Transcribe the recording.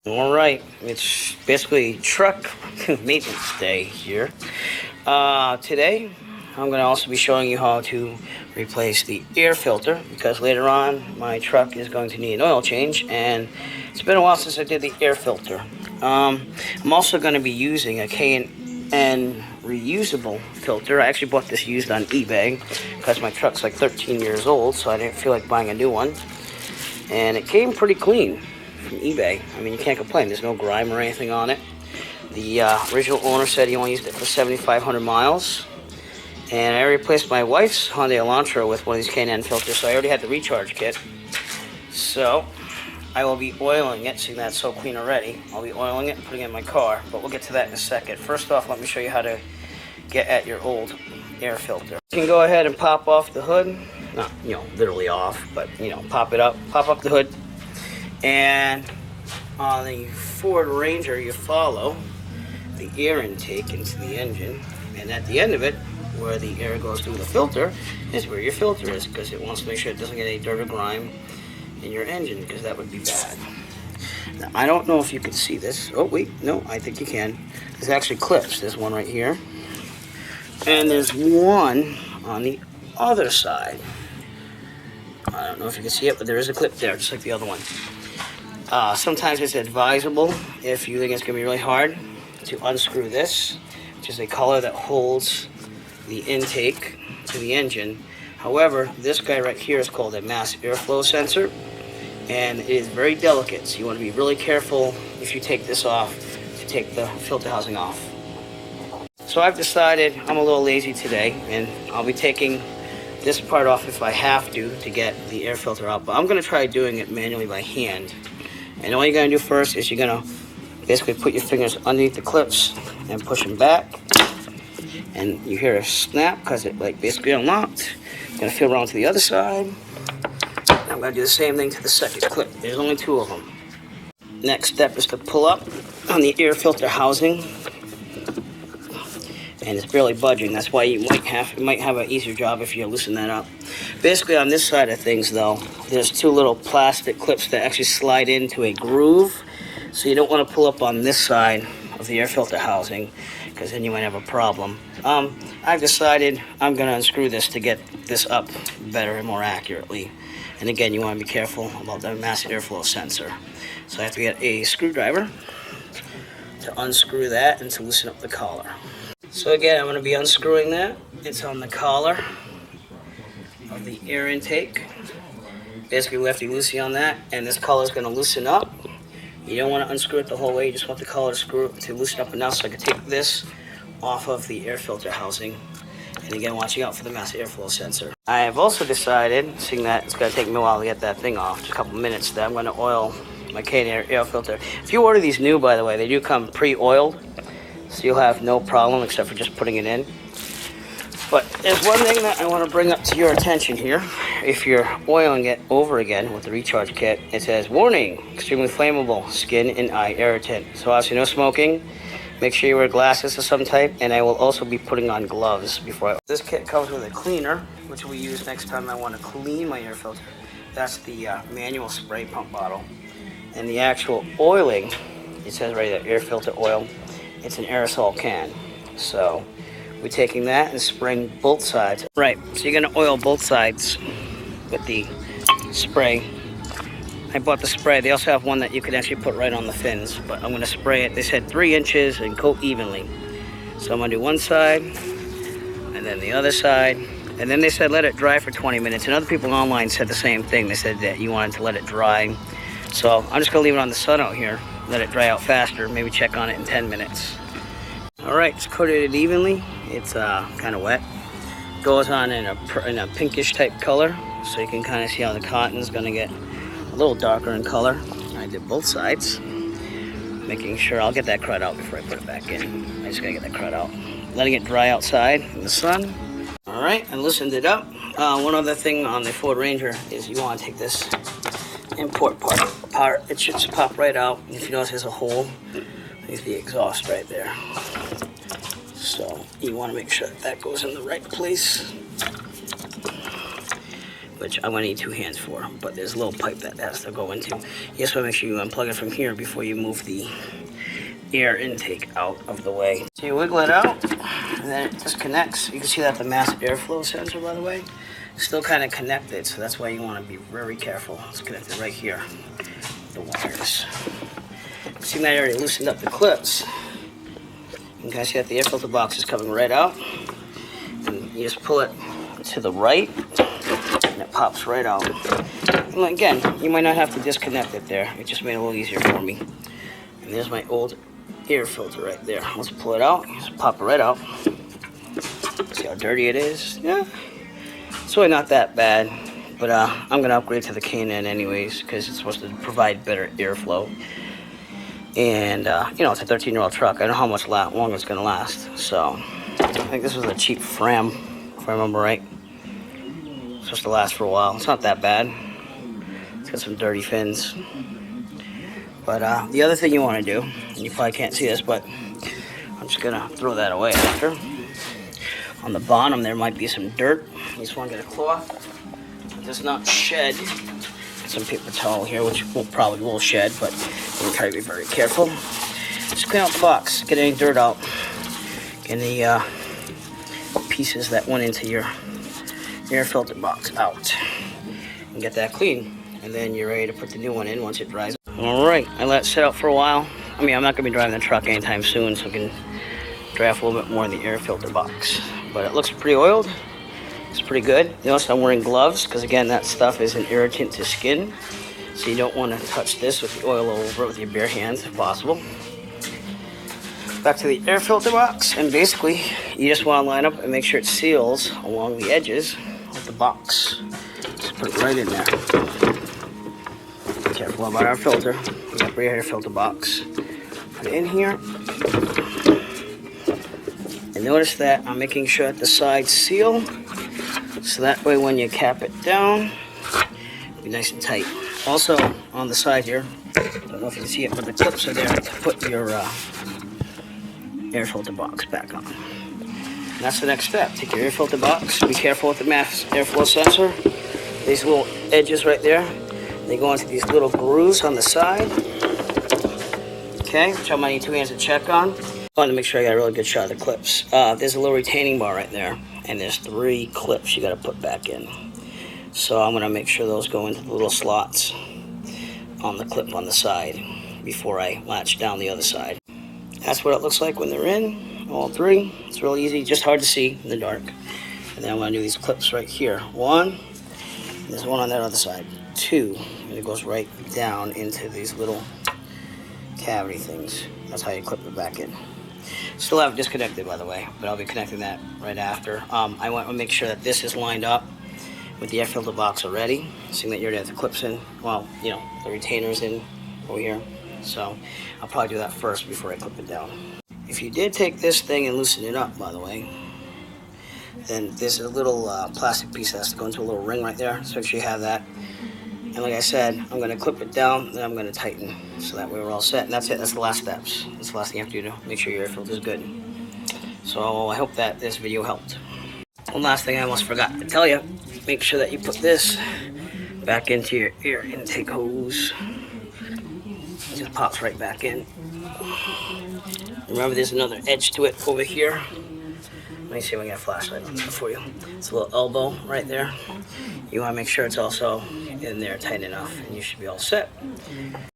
All right, it's basically truck maintenance day here. Today, I'm going to also be showing you how to replace the air filter because later on my truck is going to need an oil change, and it's been a while since I did the air filter. I'm also going to be using a K&N reusable filter. I actually bought this used on eBay because my truck's like 13 years old, so I didn't feel like buying a new one. And it came pretty clean from eBay. I mean, you can't complain. There's no grime or anything on it. The original owner said he only used it for 7,500 miles. And I replaced my wife's Hyundai Elantra with one of these K&N filters, so I already had the recharge kit. So I will be oiling it, seeing that it's so clean already. I'll be oiling it and putting it in my car, but we'll get to that in a second. First off, let me show you how to get at your old air filter. You can go ahead and pop off the hood. Not, literally off, but, pop it up. Pop up the hood. And on the Ford Ranger, you follow the air intake into the engine. And at the end of it, where the air goes through the filter, is where your filter is, because it wants to make sure it doesn't get any dirt or grime in your engine, because that would be bad. Now, I don't know if you can see this. Oh, wait, no, I think you can. There's actually clips. There's one right here. And there's one on the other side. I don't know if you can see it, but there is a clip there, just like the other one. Sometimes it's advisable, if you think it's going to be really hard, to unscrew this, which is a collar that holds the intake to the engine. However, this guy right here is called a mass airflow sensor, and it is very delicate, so you want to be really careful if you take this off, to take the filter housing off. So I've decided I'm a little lazy today, and I'll be taking this part off if I have to get the air filter out, but I'm going to try doing it manually by hand. And all you're going to do first is you're going to basically put your fingers underneath the clips and push them back. And you hear a snap because it basically unlocked. You're going to feel around to the other side. I'm going to do the same thing to the second clip. There's only two of them. Next step is to pull up on the air filter housing. And it's barely budging. That's why you might have an easier job if you loosen that up. Basically, on this side of things, though, there's two little plastic clips that actually slide into a groove. So you don't want to pull up on this side of the air filter housing, because then you might have a problem. I've decided I'm going to unscrew this to get this up better and more accurately. And again, you want to be careful about the mass airflow sensor. So I have to get a screwdriver to unscrew that and to loosen up the collar. So again, I'm going to be unscrewing that. It's on the collar of the air intake. Basically lefty-loosey on that, and this collar is going to loosen up. You don't want to unscrew it the whole way, you just want the collar to loosen up enough so I can take this off of the air filter housing. And again, watching out for the mass airflow sensor. I have also decided, seeing that it's going to take me a while to get that thing off, just a couple minutes, that I'm going to oil my K&N air filter. If you order these new, by the way, they do come pre-oiled. So you'll have no problem except for just putting it in. But there's one thing that I want to bring up to your attention here. If you're oiling it over again with the recharge kit, it says, warning, extremely flammable, skin and eye irritant. So obviously no smoking. Make sure you wear glasses of some type, and I will also be putting on gloves before I... This kit comes with a cleaner, which we'll use next time I want to clean my air filter. That's the manual spray pump bottle. And the actual oiling, it says right there, air filter oil. It's an aerosol can. So we're taking that and spraying both sides. Right, so you're gonna oil both sides with the spray. I bought the spray. They also have one that you can actually put right on the fins, but I'm gonna spray it. They said 3 inches and coat evenly. So I'm gonna do one side and then the other side. And then they said let it dry for 20 minutes. And other people online said the same thing. They said that you wanted to let it dry. So I'm just gonna leave it on the sun out here. Let it dry out faster, maybe check on it in 10 minutes. Alright, it's coated it evenly. It's kind of wet. Goes on in a pinkish type color, so you can kind of see how the cotton is going to get a little darker in color. I did both sides, making sure I'll get that crud out before I put it back in. I just got to get that crud out. Letting it dry outside in the sun. Alright, I loosened it up. One other thing on the Ford Ranger is you want to take this import part apart. It should pop right out. If you notice, there's a hole. There's the exhaust right there. So you want to make sure that goes in the right place. which I'm gonna need 2 hands for, but there's a little pipe that has to go into. You just wanna make sure you unplug it from here before you move the air intake out of the way. So you wiggle it out, and then it disconnects. You can see that the mass airflow sensor, by the way, is still kind of connected, so that's why you want to be very careful. It's connected right here, the wires. See, now I already loosened up the clips. You can see that the air filter box is coming right out, and you just pull it to the right, and it pops right out. And again, you might not have to disconnect it there. It just made it a little easier for me. And there's my old air filter right there. Let's pull it out. Just pop it right out. See how dirty it is? Yeah, it's really not that bad. But I'm gonna upgrade to the K&N anyways because it's supposed to provide better airflow. And you know, it's a 13-year-old truck. I don't know how much longer it's gonna last. So I think this was a cheap Fram, if I remember right. It's supposed to last for a while. It's not that bad. It's got some dirty fins. But the other thing you want to do, and you probably can't see this, but I'm just gonna throw that away after. On the bottom there might be some dirt. You just want to get a cloth. It does not shed. Some paper towel here, which probably will shed, but you'll try to be very careful. Just clean out the box, get any dirt out, get any pieces that went into your air filter box out, and get that clean. And then you're ready to put the new one in once it dries. Alright, I let it sit out for a while. I mean, I'm not going to be driving the truck anytime soon, so I can draft a little bit more in the air filter box. But it looks pretty oiled. It's pretty good. You notice I'm wearing gloves, because again, that stuff is an irritant to skin. So you don't want to touch this with the oil over it with your bare hands, if possible. Back to the air filter box, and basically, you just want to line up and make sure it seals along the edges of the box. Just put it right in there. Careful about our filter. We got your air filter box. Put it in here. And notice that I'm making sure that the sides seal, so that way when you cap it down, it'll be nice and tight. Also, on the side here, I don't know if you can see it, but the clips are there to put your air filter box back on. And that's the next step. Take your air filter box. Be careful with the mass airflow sensor. These little edges right there. They go into these little grooves on the side. Okay, which I might need 2 hands to check on. I want to make sure I got a really good shot of the clips. There's a little retaining bar right there, and there's 3 clips you got to put back in. So I'm going to make sure those go into the little slots on the clip on the side before I latch down the other side. That's what it looks like when they're in, all 3. It's real easy, just hard to see in the dark. And then I'm going to do these clips right here. 1, there's 1 on that other side. 2, and it goes right down into these little cavity things. That's how you clip it back in. Still have it disconnected, by the way, but I'll be connecting that right after. I want to make sure that this is lined up with the air filter box already, seeing that you already have the clips in. Well, you know, the retainers in over here. So I'll probably do that first before I clip it down. If you did take this thing and loosen it up, by the way, then there's a little plastic piece that has to go into a little ring right there. So make sure you have that. And like I said, I'm going to clip it down, then I'm going to tighten, so that way we're all set. And that's it. That's the last steps. That's the last thing you have to do to make sure your air filter is good. So I hope that this video helped. One last thing I almost forgot to tell you. Make sure that you put this back into your air intake hose. It just pops right back in. Remember, there's another edge to it over here. Let me see if I got a flashlight on there for you. It's a little elbow right there. You want to make sure it's also in there tight enough, and you should be all set.